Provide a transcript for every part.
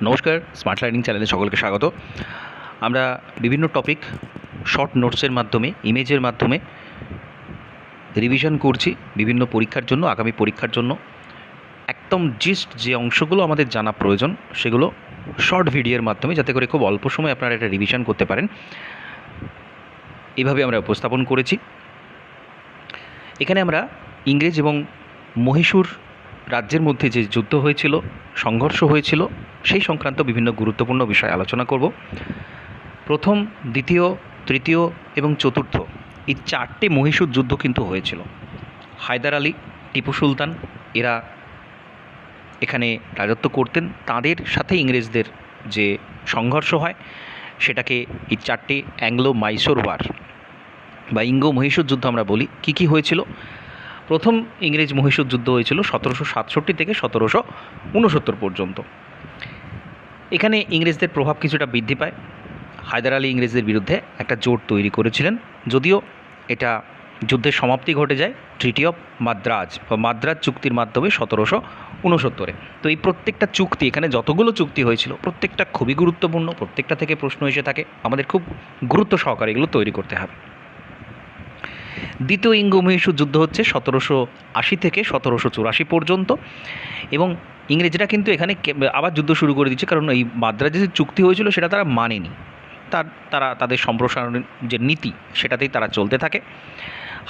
নমস্কার, smart learning চ্যানেলে সকলকে স্বাগত। আমরা বিভিন্ন টপিক শর্ট নোটসের মাধ্যমে, ইমেজের মাধ্যমে রিভিশন করছি বিভিন্ন পরীক্ষার জন্য, আগামী পরীক্ষার জন্য। একদম জিস্ট যে অংশগুলো আমাদের জানা প্রয়োজন সেগুলো শর্ট ভিডিওর মাধ্যমে, যাতে করে খুব অল্প সময় আপনারা এটা রিভিশন করতে পারেন, এভাবে আমরা উপস্থাপন করেছি। এখানে আমরা ইংরেজ এবং মহীশূর রাজ্যের মধ্যে যে যুদ্ধ হয়েছিল, সংঘর্ষ হয়েছিল, সেই সংক্রান্ত বিভিন্ন গুরুত্বপূর্ণ বিষয় আলোচনা করব। প্রথম, দ্বিতীয়, তৃতীয় এবং চতুর্থ এই চারটে মহীশূর যুদ্ধ কিন্তু হয়েছিল। হায়দার আলী, টিপু সুলতান এরা এখানে রাজত্ব করতেন। তাদের সাথে ইংরেজদের যে সংঘর্ষ হয় সেটাকে এই চারটে অ্যাংলো মাইসোর ওয়ার বা ইঙ্গো মহীশূর যুদ্ধ আমরা বলি। কী হয়েছিল? প্রথম ইংরেজ মহীশূর যুদ্ধ হয়েছিল 1767 থেকে 1769 পর্যন্ত। এখানে ইংরেজদের প্রভাব কিছুটা বৃদ্ধি পায়। হায়দার আলী ইংরেজদের বিরুদ্ধে একটা জোট তৈরি করেছিলেন, যদিও এটা যুদ্ধের সমাপ্তি ঘটে যায় ট্রিটি অফ মাদ্রাজ বা মাদ্রাজ চুক্তির মাধ্যমে 1769। তো এই প্রত্যেকটা চুক্তি, এখানে যতগুলো চুক্তি হয়েছিল প্রত্যেকটা খুবই গুরুত্বপূর্ণ, প্রত্যেকটা থেকে প্রশ্ন এসে থাকে, আমাদের খুব গুরুত্ব সহকারে এগুলো তৈরি করতে হবে। দ্বিতীয় ইঙ্গো মহীশূর যুদ্ধ হচ্ছে 1780 থেকে 1784 পর্যন্ত, এবং ইংরেজরা কিন্তু এখানে আবার যুদ্ধ শুরু করে দিচ্ছে, কারণ এই মাদ্রাজে যে চুক্তি হয়েছিল সেটা তারা মানেনি। তারা তাদের সম্প্রসারণের যে নীতি সেটাতেই তারা চলতে থাকে।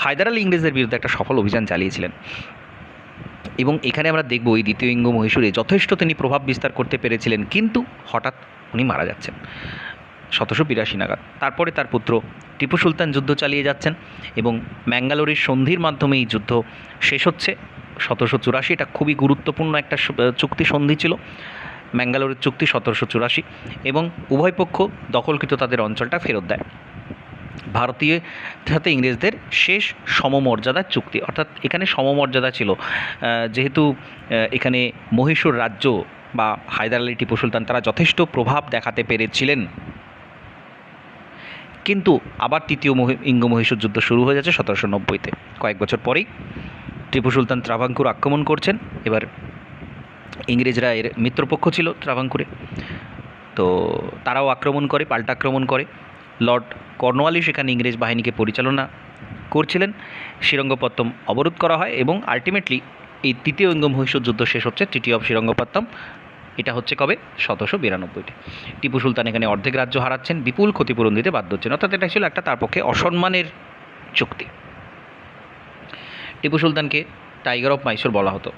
হায়দার আলী ইংরেজদের বিরুদ্ধে একটা সফল অভিযান চালিয়েছিলেন, এবং এখানে আমরা দেখব এই দ্বিতীয় ইঙ্গো মহীশূরে যথেষ্ট তিনি প্রভাব বিস্তার করতে পেরেছিলেন, কিন্তু হঠাৎ উনি মারা যাচ্ছেন 1782 নাগাদ। তারপরে তার পুত্র টিপু সুলতান যুদ্ধ চালিয়ে যাচ্ছেন, এবং ম্যাঙ্গালোরের সন্ধির মাধ্যমে এই যুদ্ধ শেষ হচ্ছে 1784। এটা খুবই গুরুত্বপূর্ণ একটা চুক্তি সন্ধি ছিল, ম্যাঙ্গালোরের চুক্তি 1784, এবং উভয় পক্ষ দখলকৃত তাদের অঞ্চলটা ফেরত দেয়। ভারতীয় সাথে ইংরেজদের শেষ সমমর্যাদার চুক্তি, অর্থাৎ এখানে সমমর্যাদা ছিল, যেহেতু এখানে মহীশূর রাজ্য বা হায়দার আলী, টিপু সুলতান তারা যথেষ্ট প্রভাব দেখাতে পেরেছিলেন। কিন্তু আবার তৃতীয় ইঙ্গো মহীশূর যুদ্ধ শুরু হয়ে যাচ্ছে 1790-তে। কয়েক বছর পরেই টিপু সুলতান ত্রাভাঙ্কুর আক্রমণ করছেন। এবার ইংরেজরা এর মিত্রপক্ষ ছিল ত্রাভাঙ্কুরে, তো তারাও আক্রমণ করে, পাল্টা আক্রমণ করে। লর্ড কর্নওয়ালিস এখানে ইংরেজ বাহিনীকে পরিচালনা করছিলেন। শ্রীরঙ্গপত্তম অবরোধ করা হয়, এবং আলটিমেটলি এই তৃতীয় ইঙ্গো মহীশূর যুদ্ধ শেষ হচ্ছে ট্রিটি অফ শ্রীরঙ্গপত্তম। এটা হচ্ছে কবে? 1792-তে। টিপু সুলতান এখানে অর্ধেক রাজ্য হারাচ্ছেন, বিপুল ক্ষতিপূরণ দিতে বাধ্য হচ্ছেন, অর্থাৎ এটা ছিল একটা তার পক্ষে অসম্মানের চুক্তি। টিপু সুলতানকে টাইগার অফ মাইসোর বলা হতো।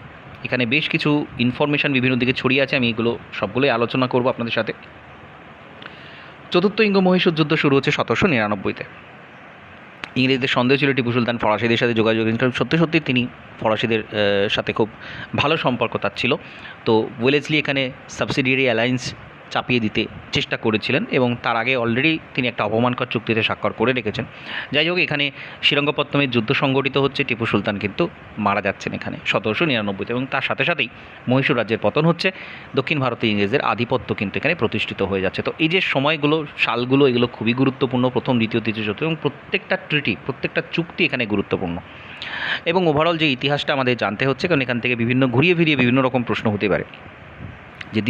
এখানে বেশ কিছু ইনফরমেশান বিভিন্ন দিকে ছড়িয়ে আছে, আমি এগুলো সবগুলোই আলোচনা করব আপনাদের সাথে। চতুর্থ ইঙ্গো মহীশূর যুদ্ধ শুরু হচ্ছে 1799-তে। ইংরেজদের সন্দেহ ছিল টিপু সুলতান ফরাসিদের সাথে যোগাযোগ, সত্যি তিনি ফরাসিদের সাথে খুব ভালো সম্পর্ক তার ছিল। তো ওয়েলেসলি এখানে সাবসিডিয়ারি অ্যালায়েন্স চাপিয়ে দিতে চেষ্টা করেছিলেন, এবং তার আগে অলরেডি তিনি একটা অপমানকর চুক্তিতে স্বাক্ষর করে রেখেছেন। যাই হোক, এখানে শ্রীরঙ্গপত্তমের যুদ্ধ সংগঠিত হচ্ছে, টিপু সুলতান কিন্তু মারা যাচ্ছেন এখানে 1799-তে, এবং তার সাথে সাথেই মহীশূর রাজ্যের পতন হচ্ছে। দক্ষিণ ভারতে ইংরেজদের আধিপত্য কিন্তু এখানে প্রতিষ্ঠিত হয়ে যাচ্ছে। তো এই যে সময়গুলো, সালগুলো, এগুলো খুবই গুরুত্বপূর্ণ। প্রথম, দ্বিতীয়, তৃতীয়, চতুর্থ, এবং প্রত্যেকটা ট্রিটি, প্রত্যেকটা চুক্তি এখানে গুরুত্বপূর্ণ। এবং ওভারঅল যে ইতিহাসটা আমাদের জানতে হচ্ছে, কারণ এখান থেকে বিভিন্ন ঘুরিয়ে ফিরিয়ে বিভিন্ন রকম প্রশ্ন হতে পারে, যে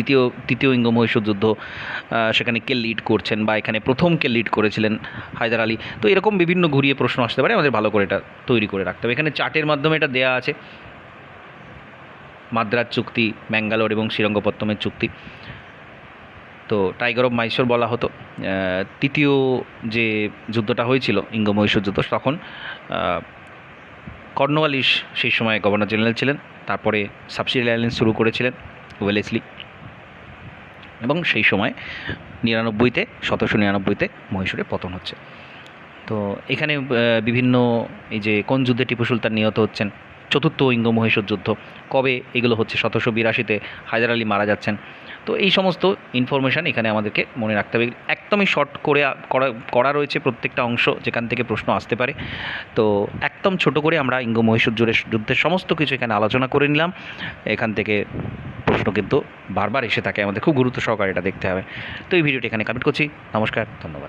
তৃতীয় ইঙ্গো মহীশূর যুদ্ধ সেখানে কে লিড করছেন, বা এখানে প্রথম কে লিড করেছিলেন হায়দার আলী। তো এরকম বিভিন্ন ঘুরিয়ে প্রশ্ন আসতে পারে, আমাদের ভালো করে এটা তৈরি করে রাখতে হবে। এখানে চার্টের মাধ্যমে এটা দেওয়া আছে, মাদ্রাজ চুক্তি, ম্যাঙ্গালোর এবং শ্রীরঙ্গপত্তমের চুক্তি। তো টাইগার অফ মাইসোর বলা হতো। তৃতীয় যে যুদ্ধটা হয়েছিল ইঙ্গো মহীশূর যুদ্ধ, তখন কর্নওয়ালিস সেই সময় গভর্নর জেনারেল ছিলেন। তারপরে সাবসিডিয়ারি অ্যালায়েন্স শুরু করেছিলেন ওয়েলেসলি, এবং সেই সময় 1799-তে মহীশূরে পতন হচ্ছে। তো এখানে বিভিন্ন, এই যে কোন যুদ্ধে টিপু সুলতান নিহত হচ্ছেন, চতুর্থ ইঙ্গো মহীশূর যুদ্ধ কবে, এগুলো হচ্ছে 1782-তে হায়দার আলী মারা যাচ্ছেন। তো এই সমস্ত ইনফরমেশান এখানে আমাদেরকে মনে রাখতে হবে। একদমই শর্ট করে করা রয়েছে প্রত্যেকটা অংশ, যেখান থেকে প্রশ্ন আসতে পারে। তো একদম ছোট করে আমরা ইঙ্গো মহীশূর যুদ্ধের সমস্ত কিছু এখানে আলোচনা করে নিলাম। এখান থেকে প্রশ্ন কিন্তু বারবার এসে থাকে, আমাদের খুব গুরুত্ব সহকারে এটা দেখতে হবে। তো এই ভিডিওটি এখানে কমপ্লিট করছি। নমস্কার, ধন্যবাদ।